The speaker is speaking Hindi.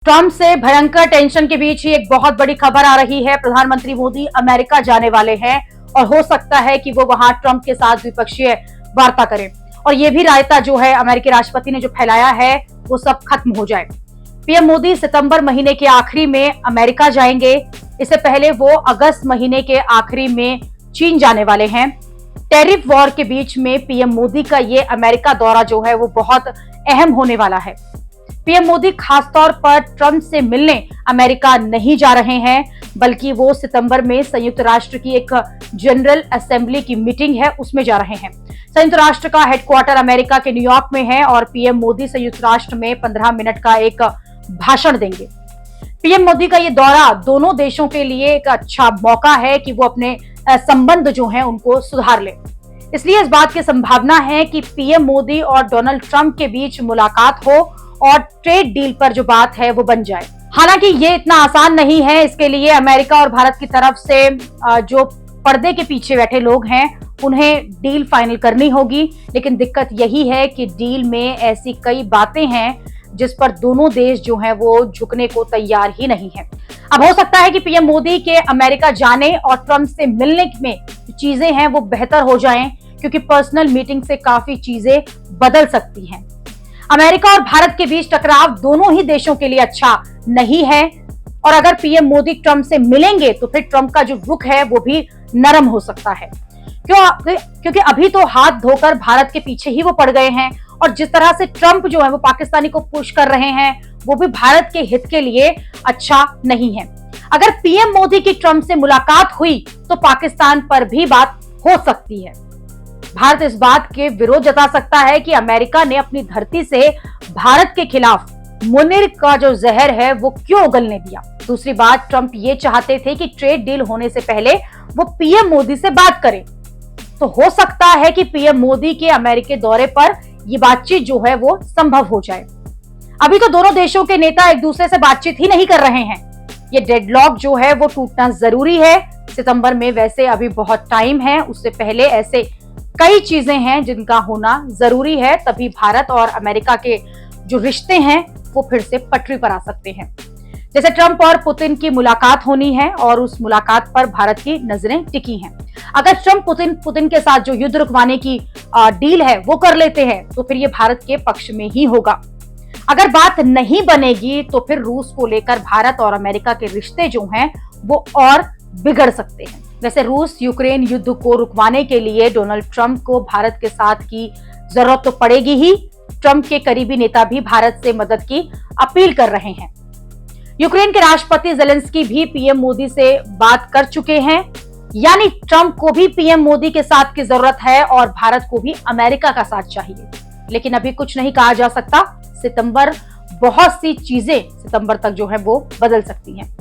ट्रंप से भयंकर टेंशन के बीच ही एक बहुत बड़ी खबर आ रही है। प्रधानमंत्री मोदी अमेरिका जाने वाले हैं और हो सकता है कि वो वहां ट्रंप के साथ द्विपक्षीय वार्ता करें और ये भी रायता जो है अमेरिकी राष्ट्रपति ने जो फैलाया है वो सब खत्म हो जाए। पीएम मोदी सितंबर महीने के आखिरी में अमेरिका जाएंगे। इससे पहले वो अगस्त महीने के आखिरी में चीन जाने वाले हैं। टैरिफ वॉर के बीच में पीएम मोदी का ये अमेरिका दौरा जो है वो बहुत अहम होने वाला है। पीएम मोदी खासतौर पर ट्रंप से मिलने अमेरिका नहीं जा रहे हैं, बल्कि वो सितंबर में संयुक्त राष्ट्र की एक जनरल असेंबली की मीटिंग है उसमें जा रहे हैं। संयुक्त राष्ट्र का हेडक्वार्टर अमेरिका के न्यूयॉर्क में है और पीएम मोदी संयुक्त राष्ट्र में 15 मिनट का एक भाषण देंगे। पीएम मोदी का ये दौरा दोनों देशों के लिए एक अच्छा मौका है कि वो अपने संबंध जो हैं उनको सुधार ले। इसलिए इस बात की संभावना है कि पीएम मोदी और डोनाल्ड ट्रंप के बीच मुलाकात हो और ट्रेड डील पर जो बात है वो बन जाए। हालांकि ये इतना आसान नहीं है। इसके लिए अमेरिका और भारत की तरफ से जो पर्दे के पीछे बैठे लोग हैं उन्हें डील फाइनल करनी होगी। लेकिन दिक्कत यही है कि डील में ऐसी कई बातें हैं जिस पर दोनों देश जो हैं वो झुकने को तैयार ही नहीं है। अब हो सकता है कि पीएम मोदी के अमेरिका जाने और ट्रंप से मिलने में चीजें हैं वो बेहतर हो जाएं, क्योंकि पर्सनल मीटिंग से काफी चीजें बदल सकती हैं। अमेरिका और भारत के बीच टकराव दोनों ही देशों के लिए अच्छा नहीं है और अगर पीएम मोदी ट्रंप से मिलेंगे तो फिर ट्रंप का जो रुख है वो भी नरम हो सकता है। क्योंकि अभी तो हाथ धोकर भारत के पीछे ही वो पड़ गए हैं और जिस तरह से ट्रंप जो है वो पाकिस्तानी को पुश कर रहे हैं वो भी भारत के हित के लिए अच्छा नहीं है। अगर पीएम मोदी की ट्रंप से मुलाकात हुई तो पाकिस्तान पर भी बात हो सकती है। भारत इस बात के विरोध जता सकता है कि अमेरिका ने अपनी धरती से भारत के खिलाफ मुनीर का जो जहर है वो क्यों उगलने दिया। दूसरी बात, ट्रंप ये चाहते थे कि ट्रेड डील होने से पहले वो पीएम मोदी से बात करें, तो हो सकता है कि पीएम मोदी के अमेरिकी दौरे पर ये बातचीत जो है वो संभव हो जाए। अभी तो दोनों देशों के नेता एक दूसरे से बातचीत ही नहीं कर रहे हैं। ये डेडलॉक जो है वो टूटना जरूरी है। सितंबर में वैसे अभी बहुत टाइम है, उससे पहले ऐसे कई चीजें हैं जिनका होना जरूरी है, तभी भारत और अमेरिका के जो रिश्ते हैं वो फिर से पटरी पर आ सकते हैं। जैसे ट्रंप और पुतिन की मुलाकात होनी है और उस मुलाकात पर भारत की नजरें टिकी हैं। अगर ट्रंप पुतिन के साथ जो युद्ध रुकवाने की डील है वो कर लेते हैं तो फिर ये भारत के पक्ष में ही होगा। अगर बात नहीं बनेगी तो फिर रूस को लेकर भारत और अमेरिका के रिश्ते जो हैं वो और बिगड़ सकते हैं। वैसे रूस यूक्रेन युद्ध को रुकवाने के लिए डोनाल्ड ट्रंप को भारत के साथ की जरूरत तो पड़ेगी ही। ट्रंप के करीबी नेता भी भारत से मदद की अपील कर रहे हैं। यूक्रेन के राष्ट्रपति ज़ेलेंस्की भी पीएम मोदी से बात कर चुके हैं। यानी ट्रंप को भी पीएम मोदी के साथ की जरूरत है और भारत को भी अमेरिका का साथ चाहिए। लेकिन अभी कुछ नहीं कहा जा सकता। बहुत सी चीजें सितंबर तक जो है वो बदल सकती हैं।